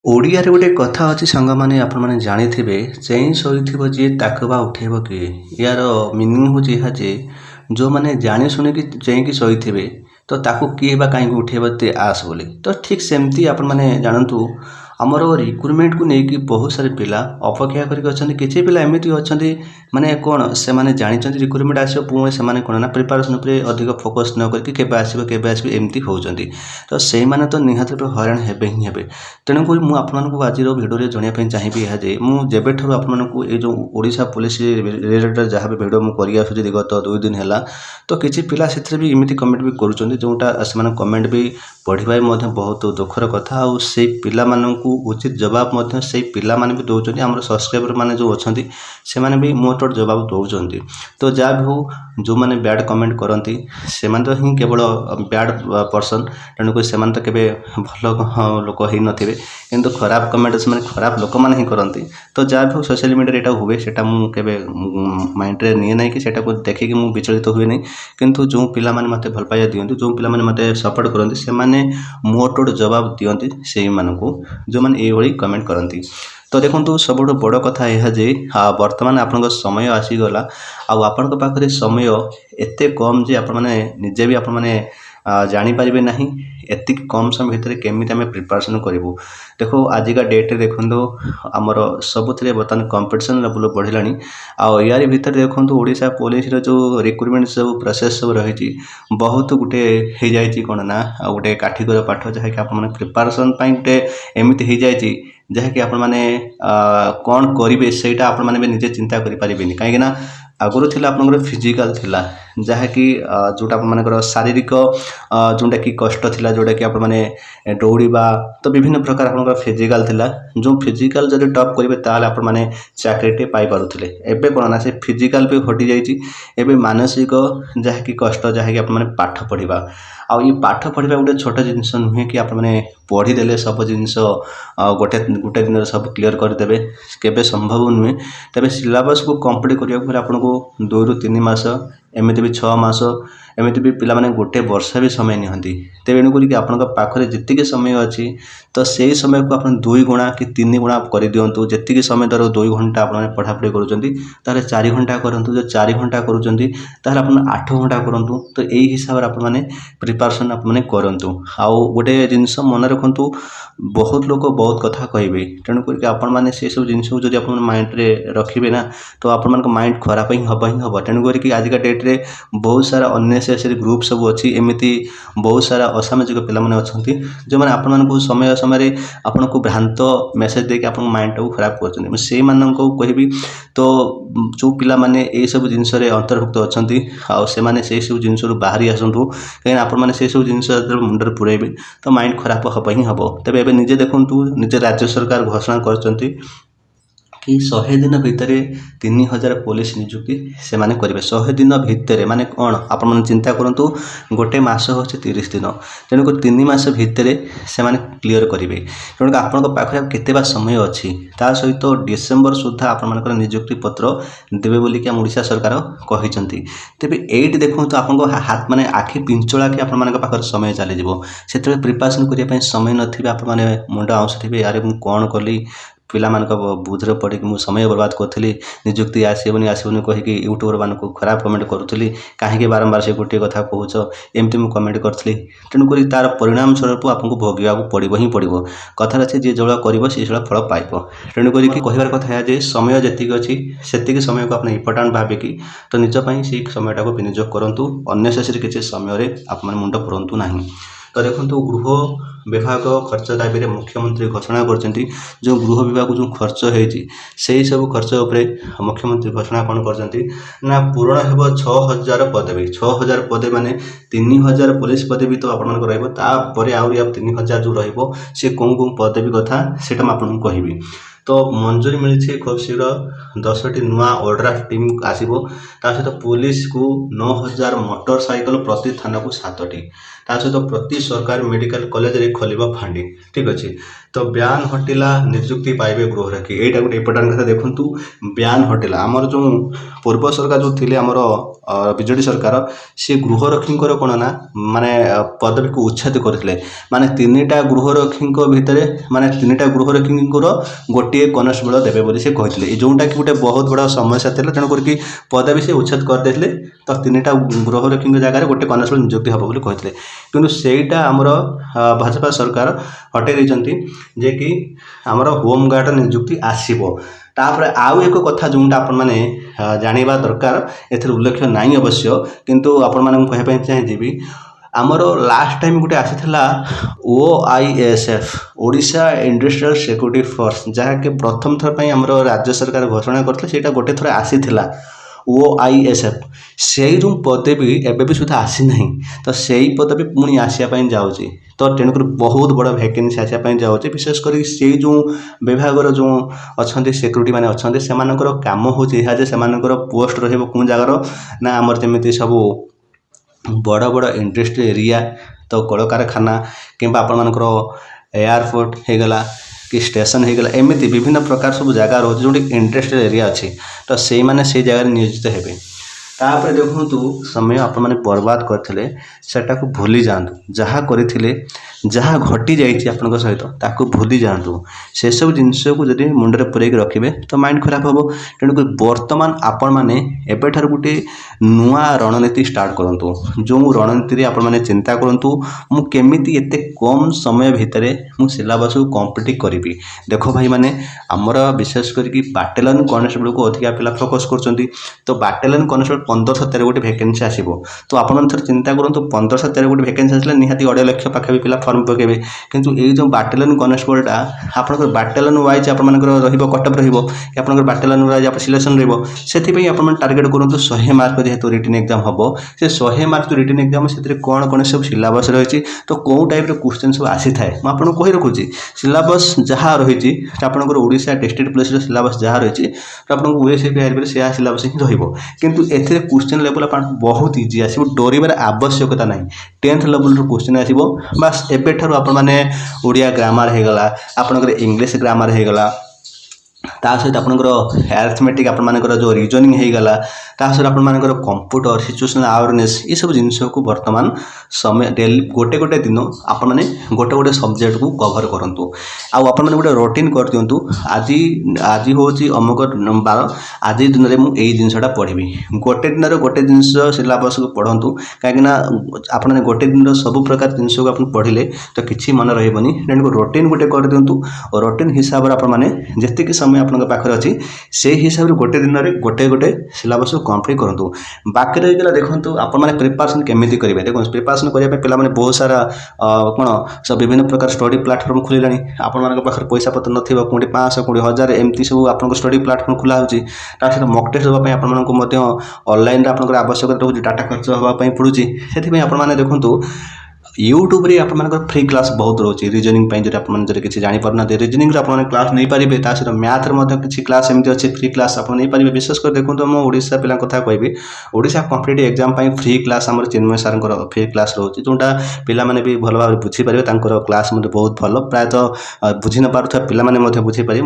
ओडिया रे गोटे कथा अच्छी सांग मैंने आपण जाथे चेई शोथि जी ताक बा उठेब किए यार मिनिंग हूँ यह जे जो मैंने जानी शुणी कि चेईकी शोथे तो ताकू किए बा कहीं उठेब ते आस बोली तो ठीक सेमती आपण मैंने जानतु आमर रिक्रुटमेंट को लेकिन बहुत सारे पिला अपेक्षा करके किसी पिला एमती अच्छा माने कौन से माने जानी रिक्रुटमेंट आसो पुणी से कौन ना प्रिपारेसन पर अधिक फोकस न करके केबे आसबे एमती होती तो से माने तो निहात रूपे हैरान हेबे ही हेबे। तेणुक मुझे आज भिडियो जनवाई चाहिए यह जे मुझे आपको ये जो ओडिशा पुलिस रिलेटेड जहाँ भी भिडियो मुझे कर गत 2 दिन है तो किसी पिला से भी इमती कमेंट भी करुँच जोटा से कमेंट भी पढ़ाई बहुत दुखर कथा और से पिला उचित जवाब से पिला माने भी दौरान आम सब्सक्राइबर मैंने जो अच्छा से माने भी मोटर जवाब दौरान तो जहाँ भी हो जो मैंने बैड कमेंट करती से तो ही केवल बैड पर्सन तेणुक से तो केवे भल लोक हो नथिबे किंतु खराब कमेंट से खराब लोक मैंने ही करती तो जहाँ भी हो सोशल मीडिया यहाँ हुए से मुझे माइंड रे नहीं ना कि को देखिए मुझे विचलित हुए नहीं किंतु जो पिला माने मते भल पाइया दियंती जो पिला माने मते सपोर्ट करती से माने मोटोड जवाब दियंती से मानकू जो माने ये कमेंट करती तो देखो सब बड़ कथा यह जे वर्तमान आपण समय आसीगला आपण पाखे समय एत कम जे आपण मैंने निजे भी आपण मैंने जानीपारे ना एति कम समय भितर केमी आम प्रिपारेसन करूँ देखो आजिका डेट रे देखो आमर सबुथ बर्तमान कंपिटिशन लेवल बढ़ला यार भितर देखो ओडिशा पुलिस जो रिक्रुटमेंट सब प्रोसेस सब रही बहुत गोटे हो जाए कौन ना गोटे काठिकर पाठ जहाँकि आप प्रिपारेसन गोटे एमती हो जाए जहाँकि आपण मैंने कौन करेंगे से आपण मैंने निजे चिंता करें कहीं आगुरी थी आपंकर फिजिकाल थिला जहाँकि जोटा मानकर शारीरिक जोटा कि कष्ट थिला जोटा कि आपण मैंने दौड़ा तो विभिन्न प्रकार आपंकर फिजिकाल थिला जो फिजिकाल जब टप करेंगे ताल आपण मैंने चाकरीटे पाई पारुथिले एबे कौन ना से फिजिकाल भी हटि जाइए एबे मानसिक जहाँकि कष्ट जहाँकि आप मैंने पाठ पढ़ा आउ ये पाठ पढ़ा गोटे छोट जिनस नुहे कि आप मैंने पढ़ीदे सब जिनस गोटे गोटे दिन सब क्लीयर करदे केबे संभव नुहे तेज सिलेबस को कंप्लीट करने आपको 2 ରୁ 3 मास एमती भी 6 मास एमती भी पिला माने गोटे वर्ष भी समय निहंती तेणुक आपण पाखे जी समय अच्छी तो से समय को आप 2 गुणा कि 3 गुणा कर दिंतु जी समय धर 2 घंटा आप पढ़ापढ़ी करें 4 घंटा करूँ जो 4 घंटा करें 8 घंटा करूँ तो यही हिसाब से आपने प्रिपारेसन आपने करूँ आउ गोटे जिनस मन रखु बहुत लोग बहुत कथा कहे तेणुक आपण मैंने से सब जिन जो आप माइंड रे रखिए ना तो आपण माइंड खराब ही हम तेणुक आजिका डेट रे बहुत सारा अननेसेसरी ग्रुप सब अच्छी एमती बहुत सारा असामाजिक पिला माने अच्छी जो मैंने आपण समय समय आपन को भ्रांत मेसेज देके आप माइंड को खराब कर से कहबी तो जो पिला माने ये सब जिनस अंतर्भुक्त अच्छा से सब जिनस बाहरी आसतु कहीं आप से सब जिनस मुंडर पुरेबे तो माइंड खराब हम ही हम तेज ए निजे देखूँ निजे राज्य सरकार घोषणा कर कि 100 दिन भितर 3000 पुलिस नियुक्ति से माने करेंगे 100 दिन भितर माने कौन आप चिंता करूँ गोटे मस हो 30 दिन तेणुक 3 मास भितर से माने क्लीयर करेंगे तेणुक आपण पाखे केते बा समय अच्छी ता सहित डिसेम्बर सुधा आपर नियुक्ति पत्र देवे बोलिक आम ओडिशा सरकार कहते तेज ये देखो आप हाथ माने आखि पिंचला कि आप समय चलीज से प्रिपारेसन करने समय नथिबे आप मुंड आउसुथिबे यार मु कौन कली पिला मान बुझे पड़ी मुझे समय बर्बाद करी निजुक्ति आसबनी कहीकि यूट्यूबर मान खराब कमेंट करूली कहीं बारंबार से गोटे कथा कहूच एमती मुझे कमेंट करी तेणुक तार परिणाम स्वरूप आपको भोगवाक पड़ो ही पड़ो कथार अच्छे जी जो कर सी फल पाइब तेणुक कहबार कथा है जे समय जी अच्छी से समय को आप इम्पोर्टाट भाविकी तो निजपाई से समयटा को विनियोग करूँ अननेसेसरी किसी समय आप मुंड पुरंतु ना तो देखो गृह विभाग खर्च दाबी मुख्यमंत्री घोषणा करछंती जो गृह विभाग जो खर्च होती से सब खर्च उपरे मुख्यमंत्री घोषणा कौन करछंती ना पूरण हेबो 6000 पदवी 6000 पदवी माने 3000 पुलिस पदवी तो आपन रहइबो तापर आउरी 3000 जो रहइबो से कोन कोन पदवी कथा सेटा म आपन कहबी तो मंजूरी मिली खूब शीघ्र 10टी नुआ ओड्राफ्ट टीम आसो ता सहित पुलिस को 9000 मोटरसाइकेल प्रति थाना को 7टी ता सहित प्रति सरकारी मेडिकल कॉलेज रे खोलिबा फंडिंग ठीक अच्छे। तो ब्यान हटिला निजुक्ति पाइबे गृहरक्षी एटा गोटे इम्पोर्टाट कथा देखु ब्यान हटिला आमर जो पूर्व सरकार जो थे आमर विजेडी सरकार सी गृहरक्षी कौन ना माने पदवी को उच्छेद करते माने 3टा गृहरक्षी भितर माने 3टा गृहरक्षी गोटे कनेस्टेबल देवे बोली से कहते जोटा कि गोटे बहुत बड़ा समस्या था तेणुक पदवी से उच्छेद करदे तो 3टा गृहरक्षी जगह गोटे कनेस्टेबल नियुक्ति हम बोली कहते किंतु सेटा आमर भाजपा सरकार हटै देती जे कि आमर होमगार्ड नियुक्ति आसो तापर आउ एक कथा जोटा आपण मैंने जाना दरकार एथर उल्लेख नहीं अवश्य किंतु आपण मैंने कहवाई चाहिए आमर लास्ट टाइम गोटे आसीला OISF Odisha industrial security force जहाँकि प्रथम थर पर आमर राज्य सरकार घोषणा करते सेटा गोटे थर आसीला OISF से जो पदवी एवं भी सुधा आसी ना तो से पदवी पुणी आसापी जाऊँगी तो तेणुक बहुत बड़ा वैकेंसी आसापी जाऊँगी विशेषकर से जो विभाग जो अच्छा सिक्योरिटी मैंने अच्छा से कम हो पोस्ट रो जगार ना आमर जमी सब बड़ बड़ इंडस्ट्री एरिया तो कलकारखाना कि आपर एयरपोर्ट होगला कि स्टेशन होगला एमती विभिन्न प्रकार सब जगह रोचे जो इंडस्ट्रियल एरिया अच्छी तो से मैंने से जगह नियोजित हेबे तापर देखु समय आपण मैंने बर्बाद करते सेटा को भूली जातु जहाँ करते जहाँ घटी जापन सहित ताकू भूली जातु से सब जिनस को जब मुंडे पूरे रखिए तो माइंड खराब हम तेणुक बर्तमान आपण मैंने एबेठार गोटे नुआ रणनीति स्टार्ट करूँ जो रणनीति आपण मैंने चिंता करूँ मुझे एते कम समय भितर मु सिलेबस को कम्प्लीट करी देखो भाई मैंने आमर विशेष करके बाटालियन कनेस्टेबल को अधिका पिला फोकस कर तो बाटालियन कनेस्टेबल 1513 गोटे वैकेंसी आसो तो आपड़ थोड़ा चिंता करूँ 1513 गोटे वैकेंसी आसला निहाती 2.5 लाख पाखे पिला फर्म पकेबे किंतु ये जो बाटालियन कनेस्टेबलटा आपंकर बाटालियन वाइज आप कटअप रहा बाटालियन वाइज आप सिलेक्शन रही आप टार्गेट करूँ 100 मार्क जेहेतु रिटन एग्जाम हम से 100 मार्क रिटन एग्जाम से कौन कौन सब सिलेबस रही तो कौ टाइप क्वेश्चन सब आसी थाए मुझे कही रखुच्छी सिलेबस जहाँ रही आपंकर ओडिशा टेस्टेड पुलिस सिलेबस जहाँ रही तो आपको OSFI से सिलेबस ही किंतु एथिरे क्वेश्चन लेवल बहुत इजी आसो डर आवश्यकता ना 10th लेवल क्वेश्चन आसो बास एबेठार आपण मैंने ओडिया ग्रामर होगला आपंकर इंग्लीश ग्रामर होगला ता सहित आपंकर अरिथमेटिक आपर जो रिजनिंग होगला ता सहित आपर कंप्यूटर सिचुएशनल अवेयरनेस ये सब जिनस को वर्तमान समय डेली गोटे गोटे दिन आप गोटे गोटे सब्जेक्ट को कवर करूँ आप गोटे रूटीन कर दिंतु आज आज हूँ अमुक बार आज दिन में मुझे जिनसा पढ़ी गोटे दिन गोटे जिनस सिलेबस को पढ़ु कहीं आप गोटे दिन सब प्रकार जिनस को आप पढ़ले तो किसी मन रही तेणुक रूटीन गोटे कर दिंतु रूटीन हिसाब से जी समय आपन पाखे अच्छी से हिसाब से गोटे दिन में गोटे गोटे सिलेबस को कम्प्लीट करूँ बाकी रहीगला देखो आपण मैंने प्रिपरेशन केमी करेंगे देखो प्रिपरेशन करने पे बहुत सारा कौन सब विभिन्न प्रकार स्टडी प्लाटफर्म खुला आपण पाखे पैसा पत्र ना कौटी 500 कौटी 1000 एमती सब आप स्टडी प्लाटफर्म खुला होती सहित मक टेस्ट हाँपाई आपको ऑनलाइन आपंकर आवश्यकता रोचे डाटा खर्च हाँपाई पड़ूँ से आपने देखूँ यूट्यूब रे आप फ्री क्लास बहुत रोचे रिजनिंग जो आप किसी जापारना रिजनिंग आपने क्लास नहीं पारे सहित मैथ किसी क्लास एमती अच्छे फ्री क्लास आप नहीं पारे विशेषकर देखो मुझे ओडिशा पिला कथा कहबी Odisha competitive exam free class आम चिन्मय सार फ्री क्लास रोचे जोटा पिलाने भी भल भाव बुझीपारे क्लास बहुत भल प्रायतः बुझी न पारुवा पिलाने बुझीपारे।